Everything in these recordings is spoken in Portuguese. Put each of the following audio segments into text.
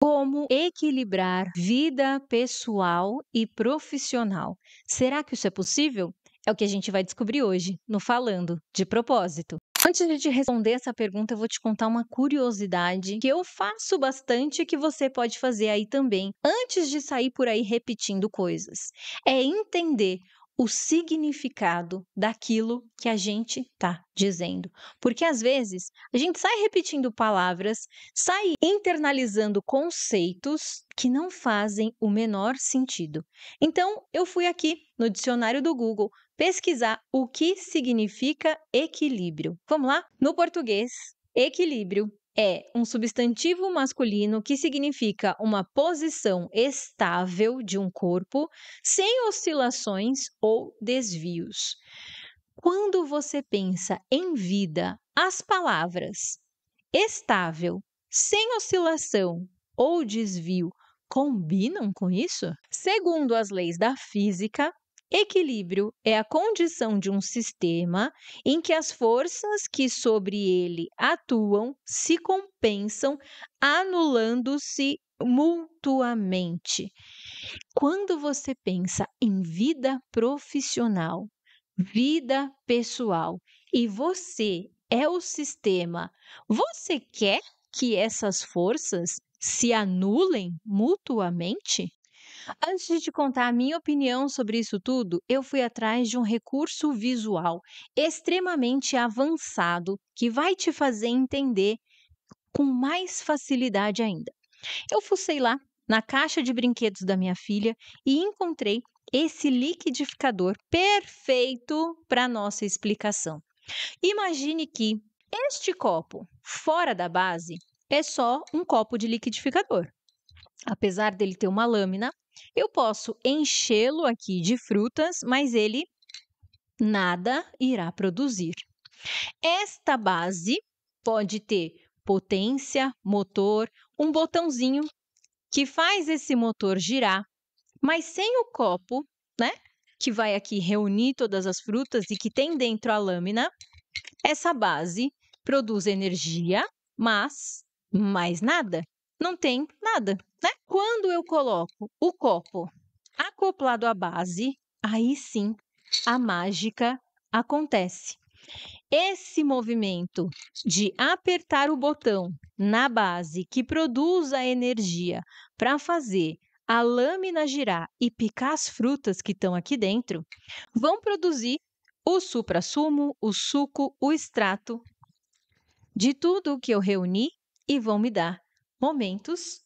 Como equilibrar vida pessoal e profissional? Será que isso é possível? É o que a gente vai descobrir hoje no Falando de Propósito. Antes de te responder essa pergunta, eu vou te contar uma curiosidade que eu faço bastante e que você pode fazer aí também, antes de sair por aí repetindo coisas. É entender o significado daquilo que a gente está dizendo. Porque às vezes a gente sai repetindo palavras, sai internalizando conceitos que não fazem o menor sentido. Então, eu fui aqui no dicionário do Google pesquisar o que significa equilíbrio. Vamos lá? No português, equilíbrio é um substantivo masculino que significa uma posição estável de um corpo, sem oscilações ou desvios. Quando você pensa em vida, as palavras estável, sem oscilação ou desvio combinam com isso? Segundo as leis da física, equilíbrio é a condição de um sistema em que as forças que sobre ele atuam se compensam, anulando-se mutuamente. Quando você pensa em vida profissional, vida pessoal e você é o sistema, você quer que essas forças se anulem mutuamente? Antes de te contar a minha opinião sobre isso tudo, eu fui atrás de um recurso visual extremamente avançado que vai te fazer entender com mais facilidade ainda. Eu fucei lá na caixa de brinquedos da minha filha e encontrei esse liquidificador perfeito para nossa explicação. Imagine que este copo, fora da base, é só um copo de liquidificador. Apesar dele ter uma lâmina, eu posso enchê-lo aqui de frutas, mas ele nada irá produzir. Esta base pode ter potência, motor, um botãozinho que faz esse motor girar, mas sem o copo, né? Que vai aqui reunir todas as frutas e que tem dentro a lâmina, essa base produz energia, mas mais nada. Não tem nada, né? Quando eu coloco o copo acoplado à base, aí sim a mágica acontece. Esse movimento de apertar o botão na base que produz a energia para fazer a lâmina girar e picar as frutas que estão aqui dentro, vão produzir o suprassumo, o suco, o extrato de tudo o que eu reuni e vão me dar momentos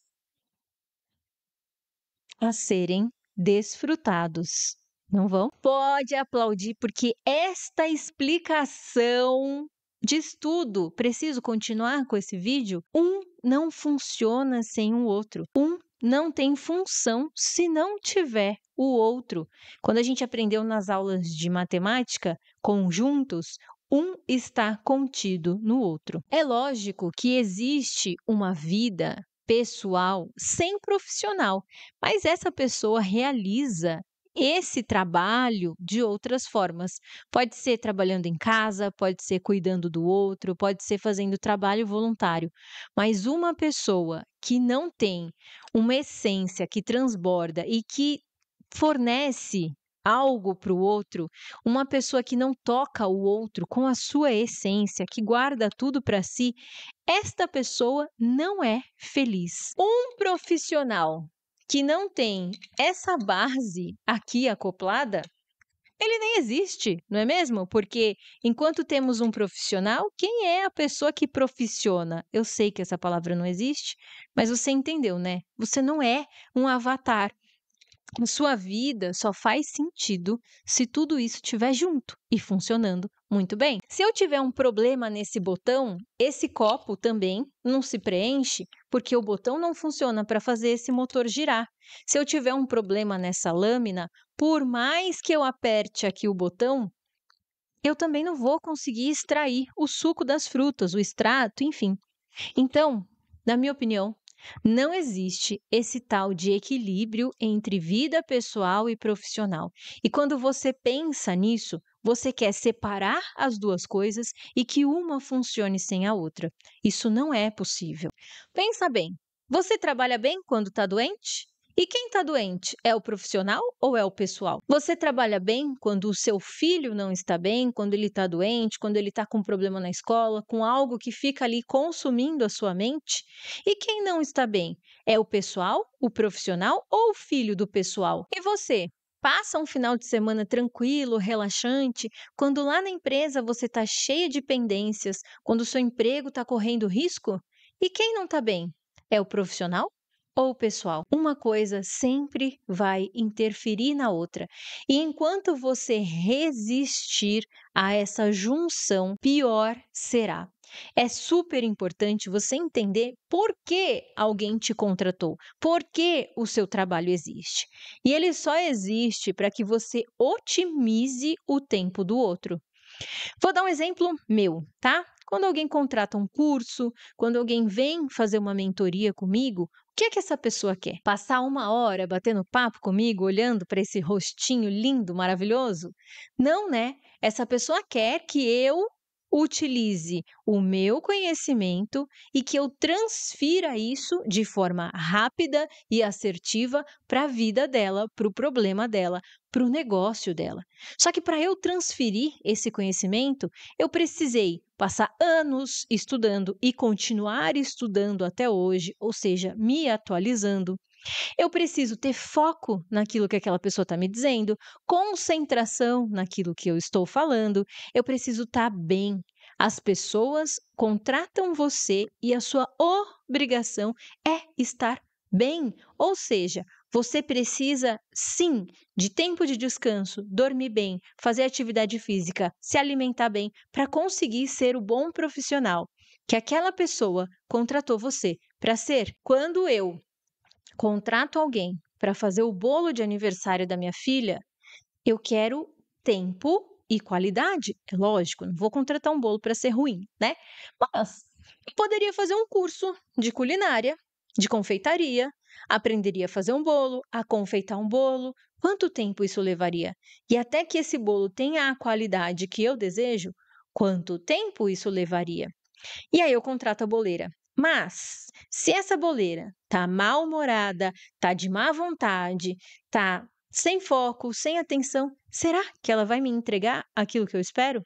a serem desfrutados. Não vão? Pode aplaudir, porque esta explicação diz tudo. Preciso continuar com esse vídeo? Um não funciona sem o outro. Um não tem função se não tiver o outro. Quando a gente aprendeu nas aulas de matemática, conjuntos, um está contido no outro. É lógico que existe uma vida pessoal sem profissional, mas essa pessoa realiza esse trabalho de outras formas. Pode ser trabalhando em casa, pode ser cuidando do outro, pode ser fazendo trabalho voluntário. Mas uma pessoa que não tem uma essência que transborda e que fornece algo para o outro, uma pessoa que não toca o outro com a sua essência, que guarda tudo para si, esta pessoa não é feliz. Um profissional que não tem essa base aqui acoplada, ele nem existe, não é mesmo? Porque enquanto temos um profissional, quem é a pessoa que professiona? Eu sei que essa palavra não existe, mas você entendeu, né? Você não é um avatar. A sua vida só faz sentido se tudo isso estiver junto e funcionando muito bem. Se eu tiver um problema nesse botão, esse copo também não se preenche porque o botão não funciona para fazer esse motor girar. Se eu tiver um problema nessa lâmina, por mais que eu aperte aqui o botão, eu também não vou conseguir extrair o suco das frutas, o extrato, enfim. Então, na minha opinião, não existe esse tal de equilíbrio entre vida pessoal e profissional. E quando você pensa nisso, você quer separar as duas coisas e que uma funcione sem a outra. Isso não é possível. Pensa bem, Você trabalha bem quando está doente? E quem está doente? É o profissional ou é o pessoal? Você trabalha bem quando o seu filho não está bem, quando ele está doente, quando ele está com um problema na escola, com algo que fica ali consumindo a sua mente? E quem não está bem? É o pessoal, o profissional ou o filho do pessoal? E você? Passa um final de semana tranquilo, relaxante, quando lá na empresa você está cheia de pendências, quando o seu emprego está correndo risco? E quem não está bem? É o profissional ou o pessoal? Uma coisa sempre vai interferir na outra. E enquanto você resistir a essa junção, pior será. É super importante você entender por que alguém te contratou, por que o seu trabalho existe. E ele só existe para que você otimize o tempo do outro. Vou dar um exemplo meu, tá? Quando alguém contrata um curso, quando alguém vem fazer uma mentoria comigo, o que é que essa pessoa quer? Passar uma hora batendo papo comigo, olhando para esse rostinho lindo, maravilhoso? Não, né? Essa pessoa quer que eu utilize o meu conhecimento e que eu transfira isso de forma rápida e assertiva para a vida dela, para o problema dela, para o negócio dela. Só que para eu transferir esse conhecimento, eu precisei passar anos estudando e continuar estudando até hoje, ou seja, me atualizando. Eu preciso ter foco naquilo que aquela pessoa está me dizendo, concentração naquilo que eu estou falando. Eu preciso estar bem. As pessoas contratam você e a sua obrigação é estar bem. Ou seja, você precisa sim de tempo de descanso, dormir bem, fazer atividade física, se alimentar bem, para conseguir ser o bom profissional que aquela pessoa contratou você para ser. Quando eu contrato alguém para fazer o bolo de aniversário da minha filha, eu quero tempo e qualidade. É lógico, não vou contratar um bolo para ser ruim, né? Mas eu poderia fazer um curso de culinária, de confeitaria, aprenderia a fazer um bolo, a confeitar um bolo. Quanto tempo isso levaria? E até que esse bolo tenha a qualidade que eu desejo, quanto tempo isso levaria? E aí eu contrato a boleira. Mas, se essa boleira tá mal-humorada, tá de má vontade, tá sem foco, sem atenção, será que ela vai me entregar aquilo que eu espero?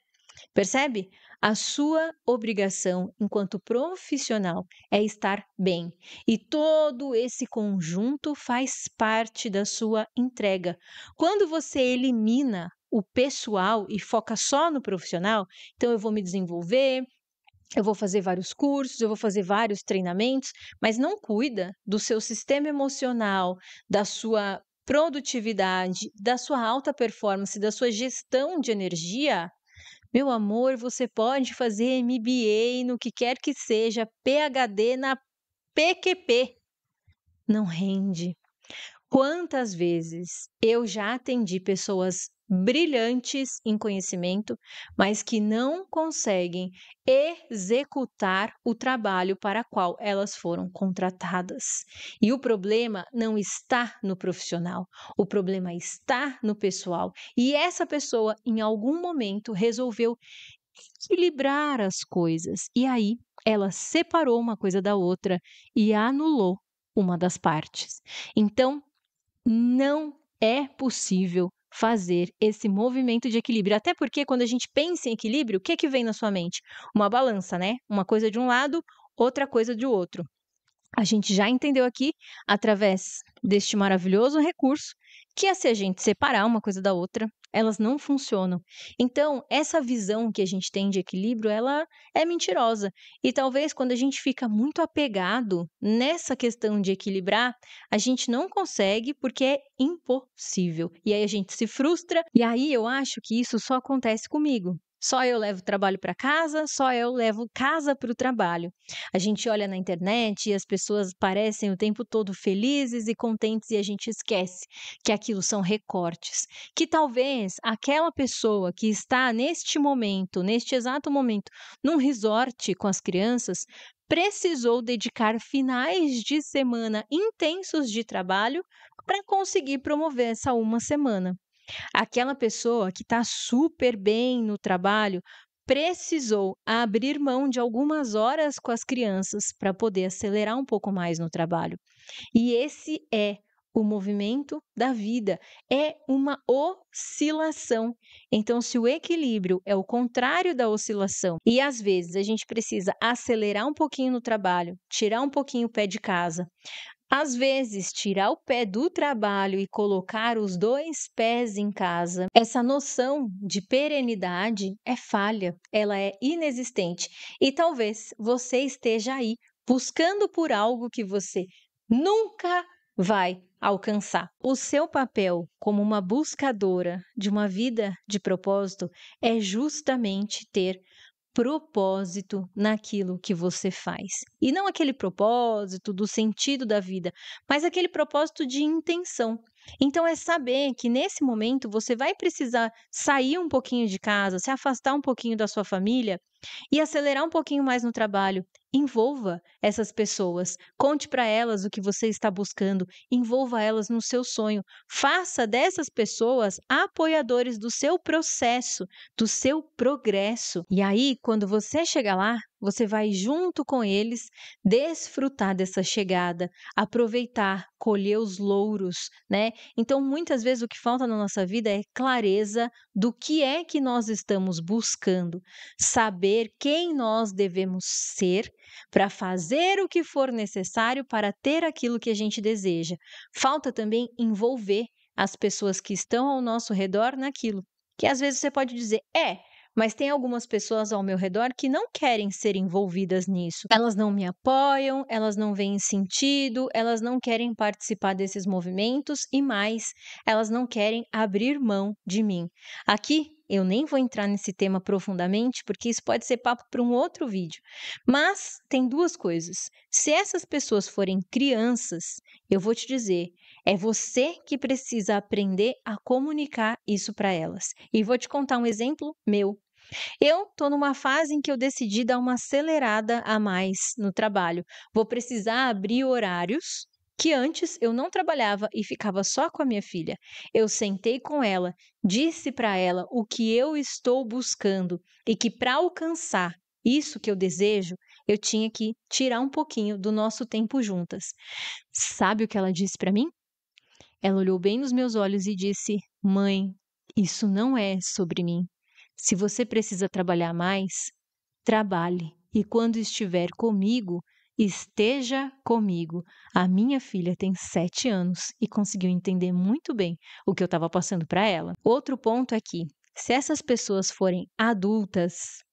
Percebe? A sua obrigação enquanto profissional é estar bem. E todo esse conjunto faz parte da sua entrega. Quando você elimina o pessoal e foca só no profissional, então eu vou me desenvolver, eu vou fazer vários cursos, eu vou fazer vários treinamentos, mas não cuida do seu sistema emocional, da sua produtividade, da sua alta performance, da sua gestão de energia, meu amor, você pode fazer MBA no que quer que seja, PhD na PQP, não rende. Quantas vezes eu já atendi pessoas brilhantes em conhecimento, mas que não conseguem executar o trabalho para qual elas foram contratadas. E o problema não está no profissional, o problema está no pessoal. E essa pessoa, em algum momento, resolveu equilibrar as coisas. E aí, ela separou uma coisa da outra e anulou uma das partes. Então, não é possível fazer esse movimento de equilíbrio, até porque quando a gente pensa em equilíbrio, o que que vem na sua mente? Uma balança, né? Uma coisa de um lado, outra coisa de outro. A gente já entendeu aqui, através deste maravilhoso recurso, que é se a gente separar uma coisa da outra, elas não funcionam. Então, essa visão que a gente tem de equilíbrio, ela é mentirosa. E talvez quando a gente fica muito apegado nessa questão de equilibrar, a gente não consegue porque é impossível. E aí a gente se frustra, e aí eu acho que isso só acontece comigo. Só eu levo o trabalho para casa, só eu levo casa para o trabalho. A gente olha na internet e as pessoas parecem o tempo todo felizes e contentes e a gente esquece que aquilo são recortes. Que talvez aquela pessoa que está neste momento, neste exato momento, num resort com as crianças, precisou dedicar finais de semana intensos de trabalho para conseguir promover essa uma semana. Aquela pessoa que está super bem no trabalho precisou abrir mão de algumas horas com as crianças para poder acelerar um pouco mais no trabalho. E esse é o movimento da vida, é uma oscilação. Então, se o equilíbrio é o contrário da oscilação, e às vezes a gente precisa acelerar um pouquinho no trabalho, tirar um pouquinho o pé de casa, às vezes, tirar o pé do trabalho e colocar os 2 pés em casa, essa noção de perenidade é falha, ela é inexistente. E talvez você esteja aí buscando por algo que você nunca vai alcançar. O seu papel como uma buscadora de uma vida de propósito é justamente ter propósito naquilo que você faz. E não aquele propósito do sentido da vida, mas aquele propósito de intenção. Então é saber que nesse momento você vai precisar sair um pouquinho de casa, se afastar um pouquinho da sua família e acelerar um pouquinho mais no trabalho. Envolva essas pessoas, conte para elas o que você está buscando, envolva elas no seu sonho. Faça dessas pessoas apoiadores do seu processo, do seu progresso. E aí, quando você chegar lá, você vai junto com eles desfrutar dessa chegada, aproveitar, colher os louros, né? Então, muitas vezes o que falta na nossa vida é clareza do que é que nós estamos buscando, saber quem nós devemos ser para fazer o que for necessário para ter aquilo que a gente deseja. Falta também envolver as pessoas que estão ao nosso redor naquilo. Que às vezes você pode dizer, mas tem algumas pessoas ao meu redor que não querem ser envolvidas nisso. Elas não me apoiam, elas não veem sentido, elas não querem participar desses movimentos e mais, elas não querem abrir mão de mim. Aqui eu nem vou entrar nesse tema profundamente, porque isso pode ser papo para um outro vídeo. Mas tem duas coisas. Se essas pessoas forem crianças, eu vou te dizer, é você que precisa aprender a comunicar isso para elas. E vou te contar um exemplo meu. Eu estou numa fase em que eu decidi dar uma acelerada a mais no trabalho. Vou precisar abrir horários que antes eu não trabalhava e ficava só com a minha filha. Eu sentei com ela, disse para ela o que eu estou buscando e que para alcançar isso que eu desejo, eu tinha que tirar um pouquinho do nosso tempo juntas. Sabe o que ela disse para mim? Ela olhou bem nos meus olhos e disse: Mãe, isso não é sobre mim. Se você precisa trabalhar mais, trabalhe. E quando estiver comigo, esteja comigo. A minha filha tem 7 anos e conseguiu entender muito bem o que eu estava passando para ela. Outro ponto é que, se essas pessoas forem adultas,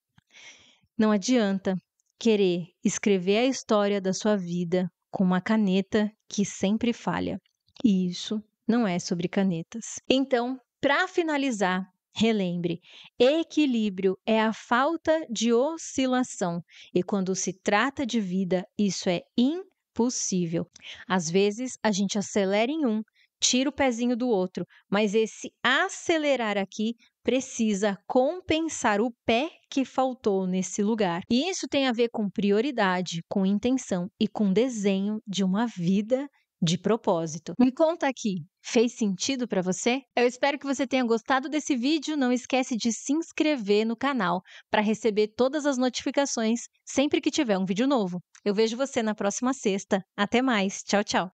não adianta querer escrever a história da sua vida com uma caneta que sempre falha. E isso não é sobre canetas. Então, para finalizar, relembre: equilíbrio é a falta de oscilação. E quando se trata de vida, isso é impossível. Às vezes, a gente acelera em um, tira o pezinho do outro, mas esse acelerar aqui precisa compensar o pé que faltou nesse lugar. E isso tem a ver com prioridade, com intenção e com desenho de uma vida de propósito. Me conta aqui, fez sentido para você? Eu espero que você tenha gostado desse vídeo. Não esquece de se inscrever no canal para receber todas as notificações sempre que tiver um vídeo novo. Eu vejo você na próxima sexta. Até mais. Tchau, tchau.